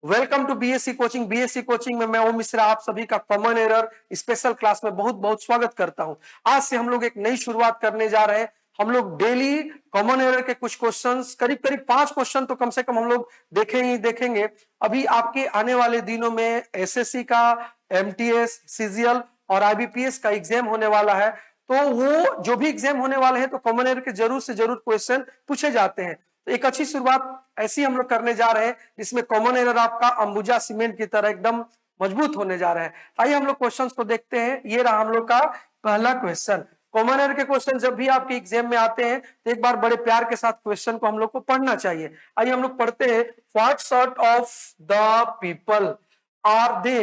Welcome to BSc coaching. BSc coaching में मैं ओम मिश्रा आप सभी का कॉमन एरर स्पेशल क्लास में बहुत बहुत स्वागत करता हूं। आज से हम लोग एक नई शुरुआत करने जा रहे हैं। हम लोग डेली कॉमन एरर के कुछ क्वेश्चंस, करीब करीब 5 क्वेश्चन तो कम से कम हम लोग देखेंगे। अभी आपके आने वाले दिनों में एसएससी का, एमटीएस, सीजीएल और आईबीपीएस का एग्जाम होने वाला है। तो वो जो भी एग्जाम होने वाले हैं तो कॉमन एरर के जरूर से जरूर क्वेश्चन पूछे जाते हैं। तो एक अच्छी शुरुआत ऐसी हम लोग करने जा रहे हैं जिसमें कॉमन एरर आपका अंबुजा सीमेंट की तरह एकदम मजबूत होने जा रहा है। आइए हम लोग क्वेश्चंस को देखते हैं। ये रहा हम लोग का पहला क्वेश्चन। कॉमन एरर के क्वेश्चन जब भी आपके एग्जाम में आते हैं तो एक बार बड़े प्यार के साथ क्वेश्चन को हम लोग को पढ़ना चाहिए। आइए हम लोग पढ़ते हैं। What sort of the people are they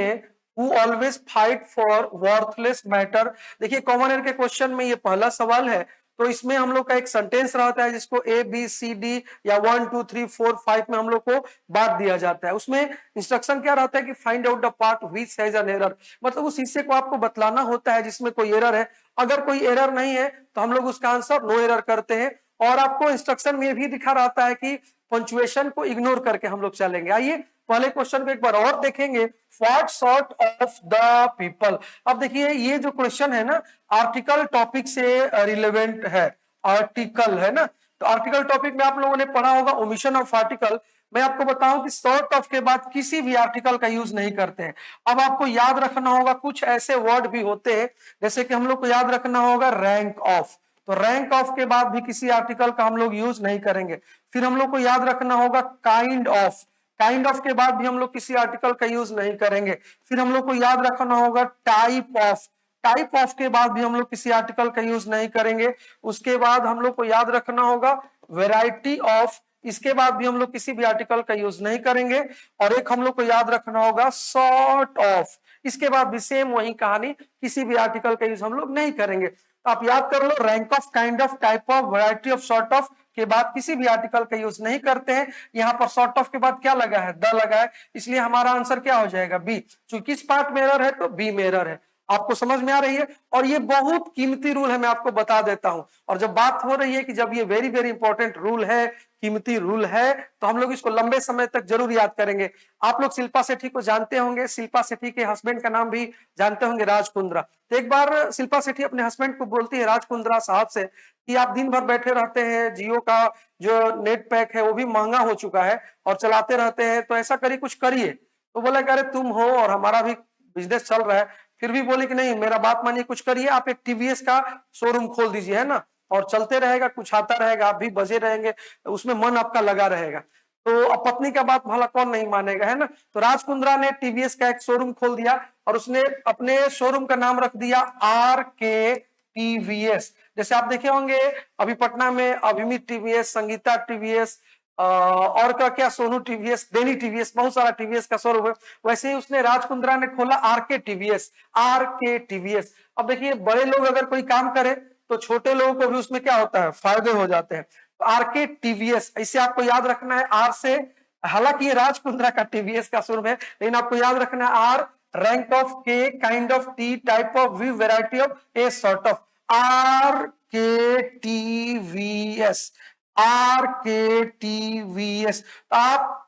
who always fight for worthless matter. देखिए कॉमन एरर के क्वेश्चन में ये पहला सवाल है, तो इसमें हम लोग का एक सेंटेंस रहता है जिसको ए बी सी डी या 1 2 3 4 5 में हम लोग को बांट दिया जाता है। उसमें इंस्ट्रक्शन क्या रहता है कि find out the part which has an error, मतलब उस हिस्से को आपको बतलाना होता है जिसमें कोई एरर है। अगर कोई एरर नहीं है तो हम लोग उसका आंसर नो एरर करते हैं। और आपको इंस्ट्रक्शन में भी दिखा रहता है कि पंक्चुएशन को इग्नोर करके हम लोग चलेंगे। आइए पहले क्वेश्चन को एक बार और देखेंगे। What sort of the people. अब देखिए ये जो क्वेश्चन है ना, आर्टिकल टॉपिक से रिलेवेंट है। आर्टिकल है ना, तो आर्टिकल टॉपिक में आप लोगों ने पढ़ा होगा ओमिशन ऑफ आर्टिकल। मैं आपको बताऊं कि सॉर्ट ऑफ के बाद किसी भी आर्टिकल का यूज नहीं करते हैं। अब आपको याद रखना होगा कुछ ऐसे वर्ड भी होते हैं, जैसे कि हम लोग को याद रखना होगा रैंक ऑफ। तो रैंक ऑफ के बाद भी किसी आर्टिकल का हम लोग यूज नहीं करेंगे। फिर हम लोग को याद रखना होगा काइंड ऑफ। काइंड ऑफ के बाद भी हम लोग किसी आर्टिकल का यूज नहीं करेंगे। फिर हम लोग को याद रखना होगा टाइप ऑफ। टाइप ऑफ के बाद भी हम लोग किसी आर्टिकल का यूज नहीं करेंगे। उसके बाद हम लोग को याद रखना होगा वेराइटी ऑफ। इसके बाद भी हम लोग किसी भी आर्टिकल का यूज नहीं करेंगे। और एक हम लोग को याद रखना होगा सॉर्ट ऑफ। इसके बाद भी सेम वही कहानी, किसी भी आर्टिकल का यूज हम लोग नहीं करेंगे। तो आप याद कर लो, rank of, kind of, type of, variety of, sort of के बाद किसी भी आर्टिकल का यूज नहीं करते हैं। यहाँ पर सॉर्ट ऑफ के बाद क्या लगा है, द लगा है, इसलिए हमारा आंसर क्या हो जाएगा, बी। चूंकि किस पार्ट में एरर है तो बी में एरर है। आपको समझ में आ रही है। और ये बहुत कीमती रूल है, मैं आपको बता देता हूं। और जब बात हो रही है कि जब ये वेरी वेरी इंपॉर्टेंट रूल है, कीमती रूल है, तो हम लोग इसको लंबे समय तक जरूर याद करेंगे। आप लोग शिल्पा शेट्टी को जानते होंगे। शिल्पा शेट्टी के हस्बैंड का नाम भी जानते होंगे, राज कुंद्रा। तो एक बार शिल्पा शेट्टी अपने हस्बैंड को बोलती है, राज कुंद्रा साहब से, कि आप दिन भर बैठे रहते हैं, जियो का जो नेट पैक है वो भी महंगा हो चुका है और चलाते रहते हैं, तो ऐसा करिए, कुछ करिए। तो बोला कि अरे तुम हो और हमारा भी बिजनेस चल रहा है। फिर भी बोले कि नहीं, मेरा बात मानिए, कुछ करिए, आप एक टीवीएस का शोरूम खोल दीजिए, है ना, और चलते रहेगा, कुछ आता रहेगा, आप भी बजे रहेंगे, उसमें मन आपका लगा रहेगा। तो अब पत्नी का बात भला कौन नहीं मानेगा, है ना। तो राज कुंद्रा ने टीवीएस का एक शोरूम खोल दिया और उसने अपने शोरूम का नाम रख दिया आर के टीवीएस। जैसे आप देखे होंगे अभी पटना में अभिमित टीवीएस, संगीता टीवीएस, और क्या सोनू टीवीएस, डेनी टीवीएस, बहुत सारा टीवीएस का शोरूम है। वैसे ही उसने राज कुंद्रा ने खोला आरके टीवीएस। R K TVS. अब देखिए बड़े लोग अगर कोई काम करे तो छोटे लोगों को भी उसमें क्या होता है, फायदे हो जाते हैं। तो आरके टीवीएस, इसे आपको याद रखना है, आर से, हालांकि ये राज कुंद्रा का टीवीएस का शोरूम है, लेकिन आपको याद रखना है R, rank of K, kind of T, type of V, variety of A, sort of. R K TVS, R K TVS. आप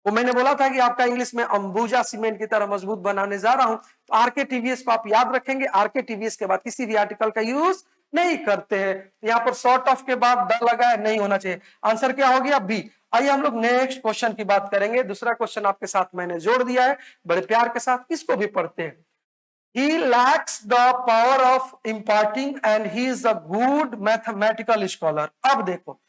वो मैंने बोला था कि आपका इंग्लिश में अंबुजा सीमेंट की तरह मजबूत बनाने जा रहा हूं। तो आरके टीवीएस को आप याद रखेंगे। आरके टीवीएस के बाद किसी भी आर्टिकल का यूज नहीं करते हैं। यहाँ पर सॉर्ट ऑफ के बाद द लगा है, नहीं होना चाहिए। आंसर क्या हो गया, बी। आइए हम लोग नेक्स्ट क्वेश्चन की बात करेंगे। दूसरा क्वेश्चन आपके साथ मैंने जोड़ दिया है बड़े प्यार के साथ, इसको भी पढ़ते हैं। He lacks the power of imparting and he is a good mathematical scholar। अब देखो,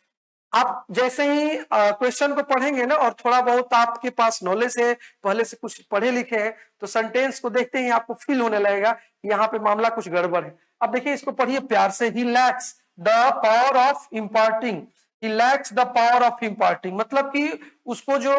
आप जैसे ही क्वेश्चन को पढ़ेंगे ना और थोड़ा बहुत आपके पास नॉलेज है, पहले से कुछ पढ़े लिखे हैं, तो सेंटेंस को देखते ही आपको फील होने लगेगा यहाँ पे मामला कुछ गड़बड़ है। अब देखिए इसको पढ़िए प्यार से। He lacks the power of imparting. He lacks the power of imparting मतलब कि उसको जो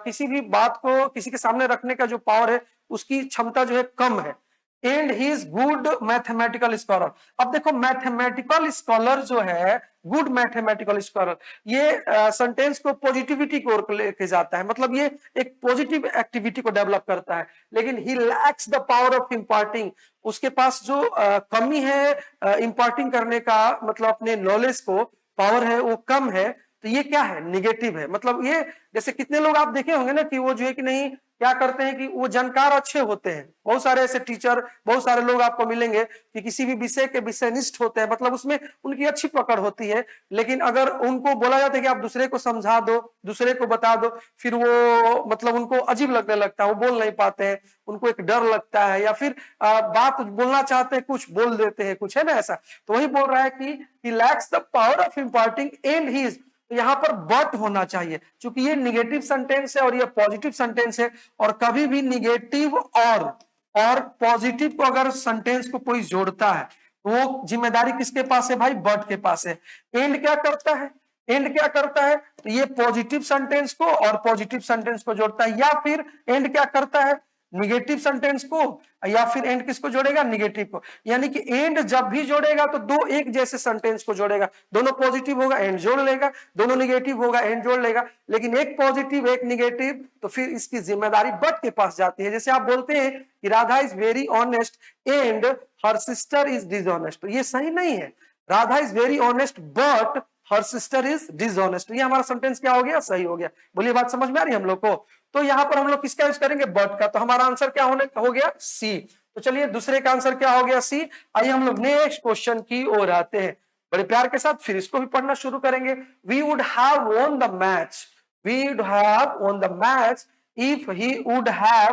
किसी भी बात को किसी के सामने रखने का जो पावर है, उसकी क्षमता जो है कम है। And he is good mathematical scholar. अब देखो मैथमेटिकल स्कॉलर जो है, गुड मैथमेटिकल स्कॉलर, ये सेंटेंस को पॉजिटिविटी की ओर लेके जाता है, मतलब ये एक पॉजिटिव एक्टिविटी को डेवलप करता है। लेकिन he lacks the power of imparting, उसके पास जो कमी है इम्पार्टिंग करने का, मतलब अपने नॉलेज को, पावर है वो कम है। तो ये क्या है, निगेटिव है। मतलब ये जैसे कितने लोग आप देखे होंगे ना कि वो जो है कि नहीं क्या करते हैं कि वो जानकार अच्छे होते हैं, बहुत सारे ऐसे टीचर, बहुत सारे लोग आपको मिलेंगे कि किसी भी विषय के विषयनिष्ठ होते हैं, मतलब उसमें उनकी अच्छी पकड़ होती है, लेकिन अगर उनको बोला जाता है कि आप दूसरे को समझा दो, दूसरे को बता दो, फिर वो मतलब उनको अजीब लगने लगता है, वो बोल नहीं पाते हैं, उनको एक डर लगता है, या फिर बात बोलना चाहते हैं कुछ बोल देते हैं कुछ, है ना ऐसा। तो वही बोल रहा है कि he lacks the power of imparting and his, तो यहाँ पर बट होना चाहिए, क्योंकि ये निगेटिव सेंटेंस है और ये पॉजिटिव सेंटेंस है, और कभी भी निगेटिव और पॉजिटिव को अगर सेंटेंस को कोई जोड़ता है तो वो जिम्मेदारी किसके पास है भाई, बट के पास है। एंड क्या करता है, एंड क्या करता है, तो ये पॉजिटिव सेंटेंस को और पॉजिटिव सेंटेंस को जोड़ता है, या फिर एंड क्या करता है, निगेटिव सेंटेंस को, या फिर एंड किसको जोड़ेगा, निगेटिव को। यानी कि एंड जब भी जोड़ेगा तो दो एक जैसे सेंटेंस को जोड़ेगा, दोनों पॉजिटिव होगा एंड जोड़ लेगा, दोनों निगेटिव होगा एंड जोड़ लेगा, लेकिन एक पॉजिटिव एक निगेटिव, तो फिर इसकी जिम्मेदारी बट के पास जाती है। जैसे आप बोलते हैं कि Radha is very honest and her sister is dishonest, तो ये सही नहीं है। Radha is very honest but her sister is dishonest, ये हमारा सेंटेंस क्या हो गया, सही हो गया। बोलिए बात समझ में आ रही है हम लोग को। तो यहां पर हम लोग किसका यूज करेंगे, बट का, तो हमारा आंसर क्या हो गया, सी। तो चलिए दूसरे का आंसर क्या हो गया, सी। आइए हम लोग नेक्स्ट क्वेश्चन की ओर आते हैं बड़े प्यार के साथ, फिर इसको भी पढ़ना शुरू करेंगे। We would have won the match, we would have won the match if he would have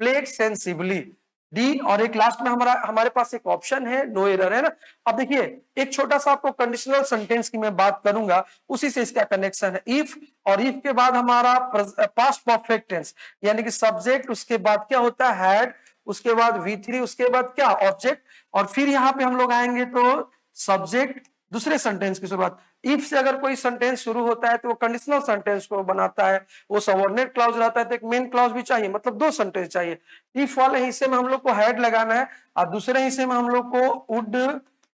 played sensibly, D. और एक लास्ट में हमारे पास एक ऑप्शन है नो एरर, है ना। अब देखिए एक छोटा सा आपको कंडीशनल सेंटेंस की मैं बात करूंगा, उसी से इसका कनेक्शन है। इफ, और इफ के बाद हमारा पास्ट परफेक्ट टेंस, यानी कि सब्जेक्ट, उसके बाद क्या होता है हैड, उसके बाद V3, उसके बाद क्या ऑब्जेक्ट, और फिर यहाँ पे हम लोग आएंगे तो सब्जेक्ट, दूसरे सेंटेंस की शुरुआत। इफ से अगर कोई सेंटेंस शुरू होता है तो वो कंडीशनल सेंटेंस को बनाता है, वो सबऑर्डिनेट क्लॉज रहता है तो एक मेन क्लॉज भी चाहिए, मतलब दो सेंटेंस चाहिए। इफ वाले हिस्से में हम लोग को हैड लगाना है और दूसरे हिस्से में हम लोग को वुड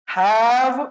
हैव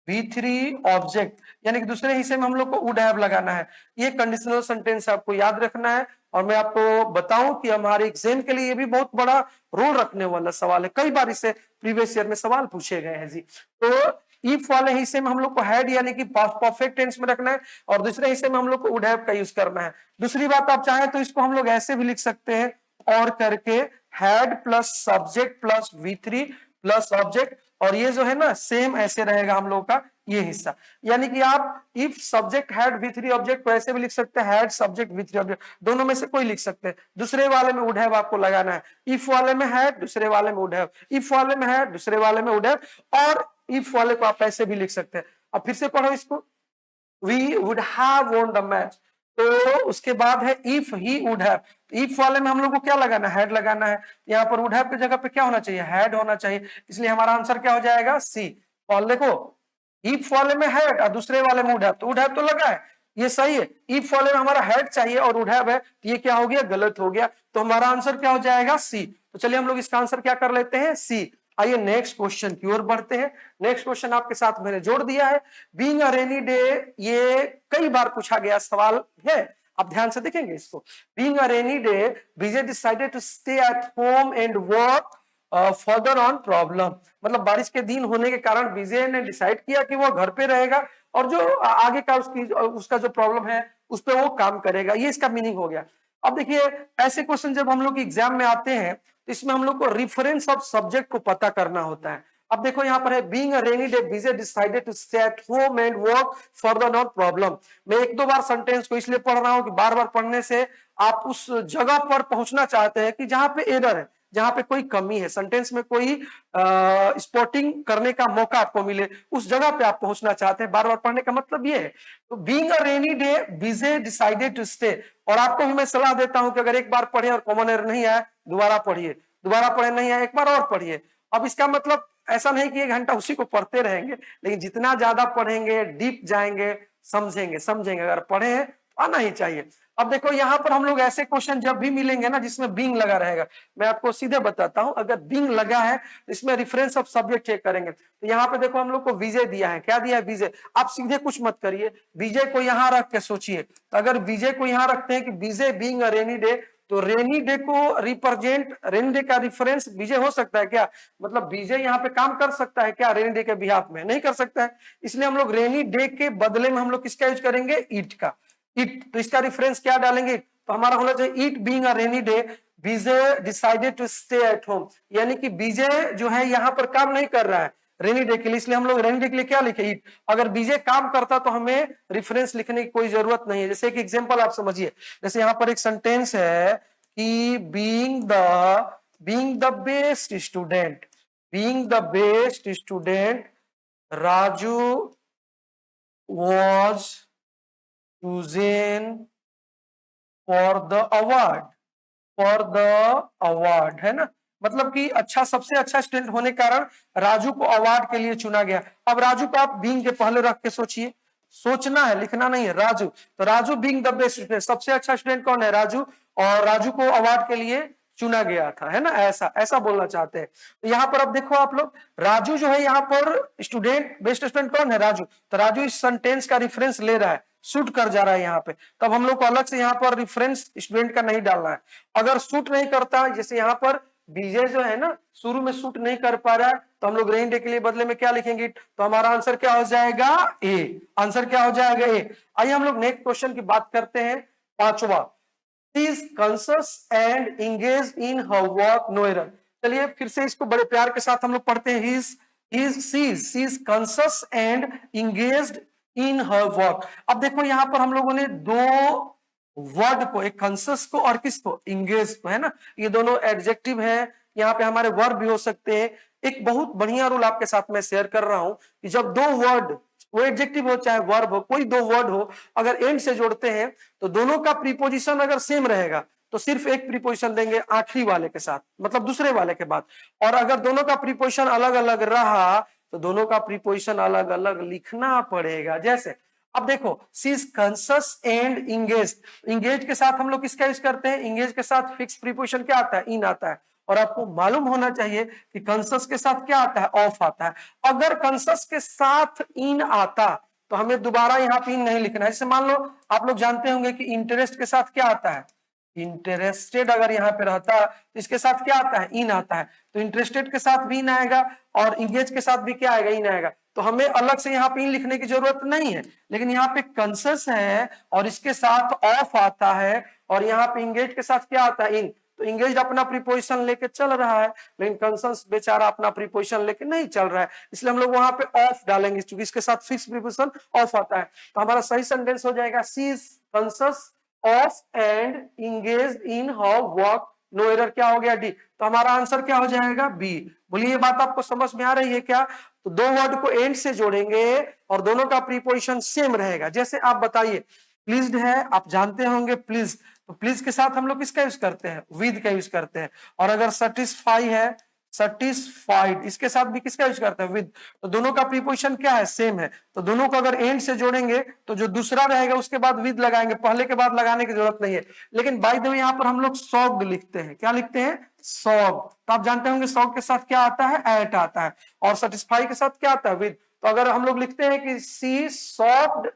V3 ऑब्जेक्ट, यानी कि दूसरे हिस्से में हम लोग को वुड हैव लगाना है। ये कंडीशनल सेंटेंस आपको याद रखना है, और मैं आपको बताऊं कि हमारे एग्जाम के लिए ये भी बहुत बड़ा रोल रखने वाला सवाल है, कई बार इससे प्रीवियस ईयर में सवाल पूछे गए हैं जी। तो इफ वाले हिस्से में हम लोग को हैड यानी कि परफेक्ट टेंस में रखना है, और दूसरे हिस्से में हम लोग को वुड हैव का यूज करना है। दूसरी बात आप चाहें तो इसको हम लोग ऐसे भी लिख सकते हैं, और करके had plus subject plus V3 plus object, और ये जो है ना सेम ऐसे रहेगा हम लोग का ये हिस्सा। यानी कि आप if subject had V3 object को ऐसे भी लिख सकते हैं, हैड सब्जेक्ट V3 ऑब्जेक्ट, दोनों में से कोई लिख सकते हैं। दूसरे वाले में वुड हैव आपको लगाना है, इफ वाले में हैड, दूसरे वाले में वुड हैव, इफ वाले में हैड, दूसरे वाले में वुड हैव, और इफ वाले को आप ऐसे भी लिख सकते हैं। अब फिर से पढ़ो इसको, we would have won the match, तो उसके बाद है if he would have, if वाले में हम लोग को क्या लगाना है, हैड लगाना है। यहाँ पर वुड हैव की जगह पे क्या होना चाहिए, हैड होना चाहिए, इसलिए हमारा आंसर क्या हो जाएगा, सी। और देखो इफ वाले में हैड और दूसरे वाले में वुड हैव, तो वुड हैव तो लगा है, ये सही है। इफ वाले में हमारा हैड चाहिए और वुड हैव है, तो ये क्या हो गया, गलत हो गया, तो हमारा आंसर क्या हो जाएगा, सी। तो चलिए हम लोग इसका आंसर क्या कर लेते हैं, सी। आइए नेक्स्ट क्वेश्चन की ओर बढ़ते हैं। नेक्स्ट क्वेश्चन आपके साथ मैंने जोड़ दिया है, बीइंग अ रेनी डे, ये कई बार पूछा गया सवाल है, आप ध्यान से देखेंगे इसको। Being a rainy day, Vijay decided to stay at home and work further on problem, मतलब बारिश के दिन होने के कारण विजय ने डिसाइड किया कि वो घर पे रहेगा और जो आगे का उसका जो प्रॉब्लम है उस पर वो काम करेगा, ये इसका मीनिंग हो गया। अब देखिए ऐसे क्वेश्चन जब हम लोग एग्जाम में आते हैं तो इसमें हम लोग को रेफरेंस ऑफ सब्जेक्ट को पता करना होता है। अब देखो यहाँ पर है being a rainy day Vijay decided to stay at home and work further on problem. मैं एक दो बार सेंटेंस को इसलिए पढ़ रहा हूं कि बार बार पढ़ने से आप उस जगह पर पहुंचना चाहते हैं कि जहां पे एरर है, जहां पे कोई कमी है, सेंटेंस में कोई स्पॉटिंग करने का मौका आपको मिले, उस जगह पे आप पहुंचना चाहते हैं। बार बार पढ़ने का मतलब ये है। तो being a rainy day Vijay decided to stay, और आपको भी मैं सलाह देता हूं कि अगर एक बार पढ़े और कॉमन एरर नहीं आया दोबारा पढ़िए, दोबारा पढ़े नहीं आया एक बार और पढ़िए। अब इसका मतलब ऐसा नहीं कि 1 घंटा उसी को पढ़ते रहेंगे, लेकिन जितना ज्यादा पढ़ेंगे डीप जाएंगे, समझेंगे अगर पढ़े हैं तो आना ही चाहिए। अब देखो यहाँ पर हम लोग ऐसे क्वेश्चन जब भी मिलेंगे ना जिसमें बीइंग लगा रहेगा, मैं आपको सीधे बताता हूं, अगर बीइंग लगा है तो इसमें रेफरेंस ऑफ सब्जेक्ट चेक करेंगे। तो यहाँ पे देखो हम लोग को विजय दिया है, क्या दिया है, विजय। आप सीधे कुछ मत करिए, विजय को यहाँ रख के सोचिए, तो अगर विजय को यहाँ रखते हैं कि विजय बीइंग अ रेनी डे, तो रेनी डे को रिप्रेजेंट, रेनी डे का रिफरेंस बीजे हो सकता है क्या? मतलब बीजे यहाँ पे काम कर सकता है क्या रेनी डे के बिहाफ में? नहीं कर सकता है। इसलिए हम लोग रेनी डे के बदले में हम लोग किसका यूज करेंगे? ईट का। ईट, तो इसका रेफरेंस क्या डालेंगे? तो हमारा होना चाहिए it being a rainy day, BJ decided to stay at home. यानी कि बीजे जो है यहाँ पर काम नहीं कर रहा है रेनी डे के लिए, इसलिए हम लोग रेनी डे के लिए क्या लिखे? ईट। अगर बीजे काम करता तो हमें रेफरेंस लिखने की कोई जरूरत नहीं है। जैसे एक एग्जांपल आप समझिए, जैसे यहाँ पर एक सेंटेंस है कि being the best student, being the best student Raju was chosen for the award, है ना? मतलब कि अच्छा, सबसे अच्छा स्टूडेंट होने के कारण राजू को अवार्ड के लिए चुना गया। अब राजू को आप बीइंग के पहले रख के सोचिए, सोचना है, लिखना नहीं है। राजू, तो Raju being the best student, सबसे अच्छा स्टूडेंट कौन है? राजू, और राजू को अवार्ड के लिए चुना गया था, है ना? ऐसा ऐसा बोलना चाहते हैं। तो यहाँ पर अब देखो आप लोग, राजू जो है यहाँ पर स्टूडेंट, बेस्ट स्टूडेंट कौन है? राजू। तो राजू इस सेंटेंस का रेफरेंस ले रहा है, सूट कर जा रहा है यहाँ पे। तब हम लोग को अलग से यहाँ पर रेफरेंस स्टूडेंट का नहीं डालना है। अगर सूट नहीं करता, जैसे यहाँ पर बीजे जो है ना शुरू में सूट नहीं कर पा रहा है, तो हम लोग रेनी डे के लिए बदले में क्या लिखेंगे? तो हमारा आंसर क्या हो जाएगा? ए। आंसर क्या हो जाएगा? ए। आइए हम लोग नेक्स्ट क्वेश्चन की बात करते हैं, पांचवा। is conscious and engaged in her work no error। चलिए फिर से इसको बड़े प्यार के साथ हम लोग पढ़ते हैं। she is conscious and engaged in her work। अब देखो यहाँ पर हम लोगों ने दो वर्ड को, एक conscious को और किसको? engaged को, है ना? ये दोनों एडजेक्टिव है, यहाँ पे हमारे वर्ब भी हो सकते हैं। एक बहुत बढ़िया रूल आपके साथ में शेयर कर रहा हूं कि जब दो वर्ड, वो एडजेक्टिव हो चाहे वर्ब हो, कोई दो वर्ड हो, अगर एंड से जोड़ते हैं तो दोनों का प्रीपोजिशन अगर सेम रहेगा तो सिर्फ एक प्रीपोजिशन देंगे आखिरी वाले के साथ, मतलब दूसरे वाले के बाद। और अगर दोनों का प्रीपोजिशन अलग अलग रहा तो दोनों का प्रीपोजिशन अलग अलग लिखना पड़ेगा। जैसे अब देखो, she is conscious and engage. Engage के साथ हम लोग किसका यूज करते हैं? इंगेज के साथ फिक्स प्रीपोजिशन क्या आता है? इन आता है। और आपको मालूम होना चाहिए कि कंसस के साथ क्या आता है? ऑफ आता है। अगर कंसस के साथ इन आता तो हमें दोबारा यहाँ पे इन नहीं लिखना है। जैसे मान लो आप लोग जानते होंगे कि इंटरेस्ट के साथ क्या आता है? इंटरेस्टेड अगर यहाँ पे रहता तो इसके साथ क्या आता है? इन आता है। तो इंटरेस्टेड के साथ भी इन आएगा और इंगेज के साथ भी क्या आएगा? इन आएगा। तो हमें अलग से यहाँ पे इन लिखने की जरूरत नहीं है। लेकिन यहाँ पे कंसस है और इसके साथ ऑफ आता है और यहाँ पे इंगेज के साथ क्या आता है? इन। तो इंगेज अपना प्रीपोजिशन लेके चल रहा है, लेकिन कंसस बेचारा अपना प्रीपोजिशन लेके नहीं चल रहा है, इसलिए हम लोग वहां पे ऑफ डालेंगे क्योंकि इसके साथ फिक्स प्रीपोजिशन ऑफ आता है। तो हमारा सही सेंटेंस हो जाएगा she is conscious of and engage in her work no error. क्या हो गया? डी। तो हमारा आंसर क्या हो जाएगा? बी। बोलिए ये बात आपको समझ में आ रही है क्या? तो दो वर्ड को एंड से जोड़ेंगे और दोनों का प्रीपोजिशन सेम रहेगा। जैसे आप बताइए, प्लीज्ड है, आप जानते होंगे प्लीज, तो प्लीज के साथ हम लोग किसका यूज करते हैं? विद का यूज करते हैं। और अगर सेटिस्फाई है, सेटिस्फाइड, इसके साथ भी किसका यूज करते हैं? विद। तो दोनों का प्रीपोजिशन क्या है? सेम है। तो दोनों को अगर एंड से जोड़ेंगे तो जो दूसरा रहेगा उसके बाद विद लगाएंगे, पहले के बाद लगाने की जरूरत नहीं है। लेकिन बाय द वे यहाँ पर हम लोग सॉग्ड लिखते हैं। क्या लिखते हैं? सॉग्ड। तो आप जानते होंगे सॉग्ड के साथ क्या आता है? एट आता है। और सेटिस्फाई के साथ क्या आता है? विद। तो अगर हम लोग लिखते हैं कि सी सॉग्ड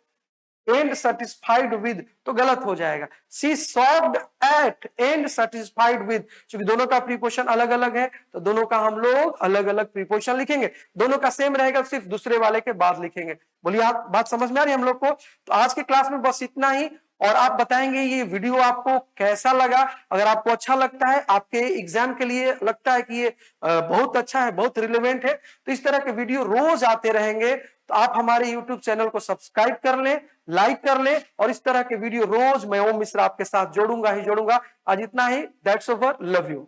एंड सेटिस्फाइड विद तो गलत हो जाएगा। सी सॉफ्ड एट एंड सेटिस्फाइड विद, क्योंकि दोनों का प्रीपोजिशन अलग अलग है तो दोनों का हम लोग अलग अलग प्रीपोजिशन लिखेंगे। दोनों का सेम रहेगा, सिर्फ दूसरे वाले के बाद लिखेंगे। बोलिए आप बात समझ में आ रही है हम लोग को? तो आज के क्लास में बस इतना ही। और आप बताएंगे ये वीडियो आपको कैसा लगा। अगर आपको अच्छा लगता है, आपके एग्जाम के लिए लगता है कि ये बहुत अच्छा है, बहुत रिलेवेंट है, तो इस तरह के वीडियो रोज आते रहेंगे। तो आप हमारे YouTube चैनल को सब्सक्राइब कर लें, लाइक कर लें और इस तरह के वीडियो रोज मैं ओम मिश्रा आपके साथ जोड़ूंगा ही जोड़ूंगा। आज इतना ही। That's over. Love you.